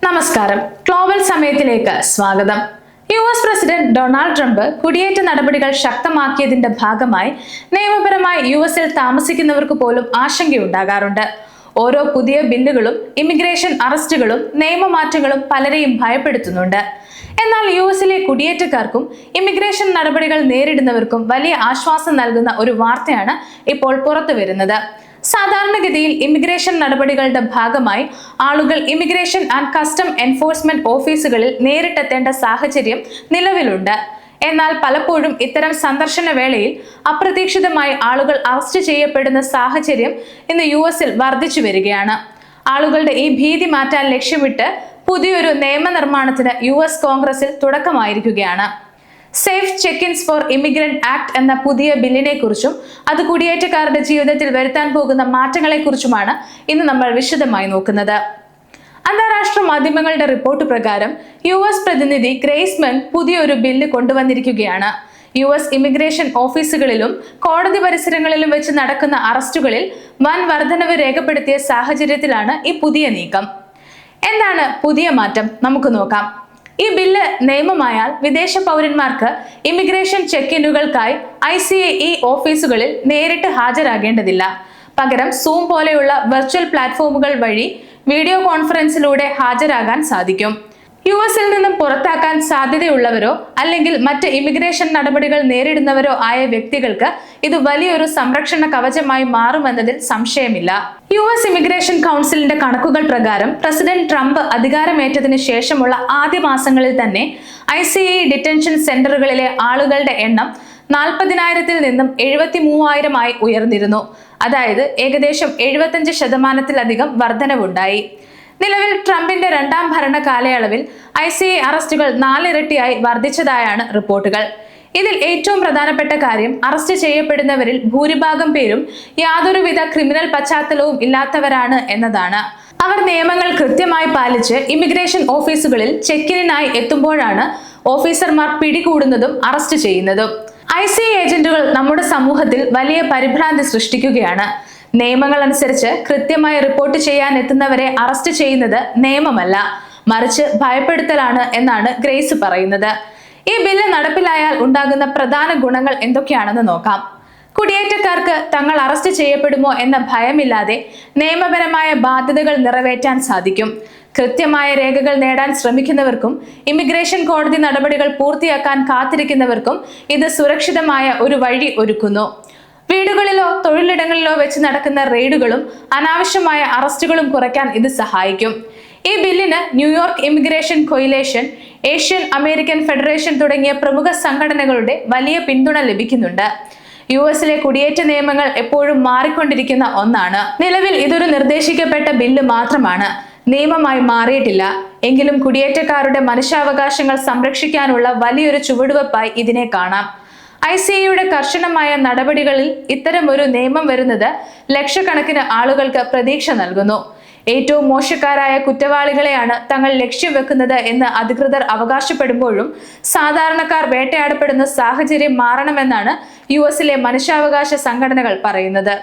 നമസ്കാരം. ഗ്ലോബൽ സമയത്തിലേക്ക് സ്വാഗതം. US president Donald Trump കുടിയേറ്റ നടപടികൾ ശക്തമാക്കിയതിന്റെ ഭാഗമായി നിയമപരമായി US-ൽ താമസിക്കുന്നവർക്ക് പോലും ആശങ്കയുണ്ടാകാറുണ്ട്. ഓരോ പുതിയ ബില്ലുകളും ഇമിഗ്രേഷൻ അറസ്റ്റുകളും നിയമമാറ്റങ്ങളും പലരെയും ഭയപ്പെടുത്തുന്നുണ്ട്. എന്നാൽ US-ലെ കുടിയേറ്റക്കാർക്കും ഇമിഗ്രേഷൻ നടപടികൾ നേരിടുന്നവർക്കും വലിയ ആശ്വാസം നൽകുന്ന ഒരു വാർത്തയാണ് ഇപ്പോൾ പുറത്തുവരുന്നത്. സാധാരണഗതിയിൽ ഇമിഗ്രേഷൻ നടപടികളുടെ ഭാഗമായി ആളുകൾ ഇമിഗ്രേഷൻ ആൻഡ് കസ്റ്റം എൻഫോഴ്സ്മെന്റ് ഓഫീസുകളിൽ നേരിട്ടെത്തേണ്ട സാഹചര്യം നിലവിലുണ്ട്. എന്നാൽ പലപ്പോഴും ഇത്തരം സന്ദർശന വേളയിൽ അപ്രതീക്ഷിതമായി ആളുകൾ അറസ്റ്റ് ചെയ്യപ്പെടുന്ന സാഹചര്യം ഇന്ന് US-ൽ വർദ്ധിച്ചു വരികയാണ്. ആളുകളുടെ ഈ ഭീതി മാറ്റാൻ ലക്ഷ്യമിട്ട് പുതിയൊരു നിയമനിർമ്മാണത്തിന് US കോൺഗ്രസിൽ തുടക്കമായിരിക്കുകയാണ്. സേഫ് ചെക്ക്-ഇൻസ് ഫോർ ഇമിഗ്രന്റ് ആക്ട് എന്ന പുതിയ ബില്ലിനെ കുറിച്ചും അത് കുടിയേറ്റക്കാരുടെ ജീവിതത്തിൽ വരുത്താൻ പോകുന്ന മാറ്റങ്ങളെക്കുറിച്ചുമാണ് ഇന്ന് നമ്മൾ വിശദമായി നോക്കുന്നത്. അന്താരാഷ്ട്ര മാധ്യമങ്ങളുടെ റിപ്പോർട്ട് പ്രകാരം US പ്രതിനിധി ഗ്രേസ്മൻ പുതിയൊരു ബില്ല് കൊണ്ടുവന്നിരിക്കുകയാണ്. US ഇമിഗ്രേഷൻ ഓഫീസുകളിലും കോടതി പരിസരങ്ങളിലും വെച്ച് നടക്കുന്ന അറസ്റ്റുകളിൽ വൻ വർധനവ് രേഖപ്പെടുത്തിയ സാഹചര്യത്തിലാണ് ഈ പുതിയ നീക്കം. എന്താണ് പുതിയ മാറ്റം? നമുക്ക് നോക്കാം. ഈ ബില്ല് നിയമമായാൽ വിദേശ പൗരന്മാർക്ക് ഇമിഗ്രേഷൻ ചെക്ക്-ഇനുകൾക്കായി ICAE ഓഫീസുകളിൽ നേരിട്ട് ഹാജരാകേണ്ടതില്ല. പകരം സൂം പോലെയുള്ള വെർച്വൽ പ്ലാറ്റ്ഫോമുകൾ വഴി വീഡിയോ കോൺഫറൻസിലൂടെ ഹാജരാകാൻ സാധിക്കും. US-ൽ നിന്നും പുറത്താക്കാൻ സാധ്യതയുള്ളവരോ അല്ലെങ്കിൽ മറ്റ് ഇമിഗ്രേഷൻ നടപടികൾ നേരിടുന്നവരോ ആയ വ്യക്തികൾക്ക് ഇത് വലിയൊരു സംരക്ഷണ കവചമായി മാറുമെന്നതിൽ സംശയമില്ല. US ഇമിഗ്രേഷൻ കൗൺസിലിന്റെ കണക്കുകൾ പ്രകാരം പ്രസിഡന്റ് ട്രംപ് അധികാരമേറ്റതിനു ശേഷമുള്ള ആദ്യ മാസങ്ങളിൽ തന്നെ ICAE ഡിറ്റൻഷൻ സെന്ററുകളിലെ ആളുകളുടെ എണ്ണം 40,000-ൽ നിന്നും 73,000 ആയി ഉയർന്നിരുന്നു. അതായത് ഏകദേശം 75% വർധനവുണ്ടായി. നിലവിൽ ട്രംപിന്റെ രണ്ടാം ഭരണ കാലയളവിൽ ICAE അറസ്റ്റുകൾ 4 ഇരട്ടിയായി വർദ്ധിച്ചതായാണ് റിപ്പോർട്ടുകൾ. ഇതിൽ ഏറ്റവും പ്രധാനപ്പെട്ട കാര്യം അറസ്റ്റ് ചെയ്യപ്പെടുന്നവരിൽ ഭൂരിഭാഗം പേരും യാതൊരുവിധ ക്രിമിനൽ പശ്ചാത്തലവും ഇല്ലാത്തവരാണ് എന്നതാണ്. അവർ നിയമങ്ങൾ കൃത്യമായി പാലിച്ച് ഇമിഗ്രേഷൻ ഓഫീസുകളിൽ ചെക്കിനായി എത്തുമ്പോഴാണ് ഓഫീസർമാർ പിടികൂടുന്നതും അറസ്റ്റ് ചെയ്യുന്നതും. ICAE ഏജന്റുകൾ നമ്മുടെ സമൂഹത്തിൽ വലിയ പരിഭ്രാന്തി സൃഷ്ടിക്കുകയാണ്. നിയമങ്ങൾ അനുസരിച്ച് കൃത്യമായി റിപ്പോർട്ട് ചെയ്യാൻ എത്തുന്നവരെ അറസ്റ്റ് ചെയ്യുന്നത് നിയമമല്ല, മറിച്ച് ഭയപ്പെടുത്തലാണ് എന്നാണ് ഗ്രേസ് പറയുന്നത്. ഈ ബില്ല് നടപ്പിലായാൽ ഉണ്ടാകുന്ന പ്രധാന ഗുണങ്ങൾ എന്തൊക്കെയാണെന്ന് നോക്കാം. കുടിയേറ്റക്കാർക്ക് തങ്ങൾ അറസ്റ്റ് ചെയ്യപ്പെടുമോ എന്ന ഭയമില്ലാതെ നിയമപരമായ ബാധ്യതകൾ നിറവേറ്റാൻ സാധിക്കും. കൃത്യമായ രേഖകൾ നേടാൻ ശ്രമിക്കുന്നവർക്കും ഇമിഗ്രേഷൻ കോടതി നടപടികൾ പൂർത്തിയാക്കാൻ കാത്തിരിക്കുന്നവർക്കും ഇത് സുരക്ഷിതമായ ഒരു വഴി ഒരുക്കുന്നു. വീടുകളിലോ തൊഴിലിടങ്ങളിലോ വെച്ച് നടക്കുന്ന റെയ്ഡുകളും അനാവശ്യമായ അറസ്റ്റുകളും കുറയ്ക്കാൻ ഇത് സഹായിക്കും. ഈ ബില്ലിന് New York immigration coalition, Asian American federation തുടങ്ങിയ പ്രമുഖ സംഘടനകളുടെ വലിയ പിന്തുണ ലഭിക്കുന്നുണ്ട്. US-ലെ കുടിയേറ്റ നിയമങ്ങൾ എപ്പോഴും മാറിക്കൊണ്ടിരിക്കുന്ന ഒന്നാണ്. നിലവിൽ ഇതൊരു നിർദ്ദേശിക്കപ്പെട്ട ബില്ല് മാത്രമാണ്, നിയമമായി മാറിയിട്ടില്ല. എങ്കിലും കുടിയേറ്റക്കാരുടെ മനുഷ്യാവകാശങ്ങൾ സംരക്ഷിക്കാനുള്ള വലിയൊരു ചുവടുവെപ്പായി ഇതിനെ കാണാം. ICAE-യുടെ കർശനമായ നടപടികളിൽ ഇത്തരം ഒരു നിയമം വരുന്നത് ലക്ഷക്കണക്കിന് ആളുകൾക്ക് പ്രതീക്ഷ നൽകുന്നു. ഏറ്റവും മോശക്കാരായ കുറ്റവാളികളെയാണ് തങ്ങൾ ലക്ഷ്യം വെക്കുന്നത് എന്ന് അധികൃതർ അവകാശപ്പെടുമ്പോഴും സാധാരണക്കാർ വേട്ടയാടപ്പെടുന്ന സാഹചര്യം മാറണമെന്നാണ് US-ലെ മനുഷ്യാവകാശ സംഘടനകൾ പറയുന്നത്.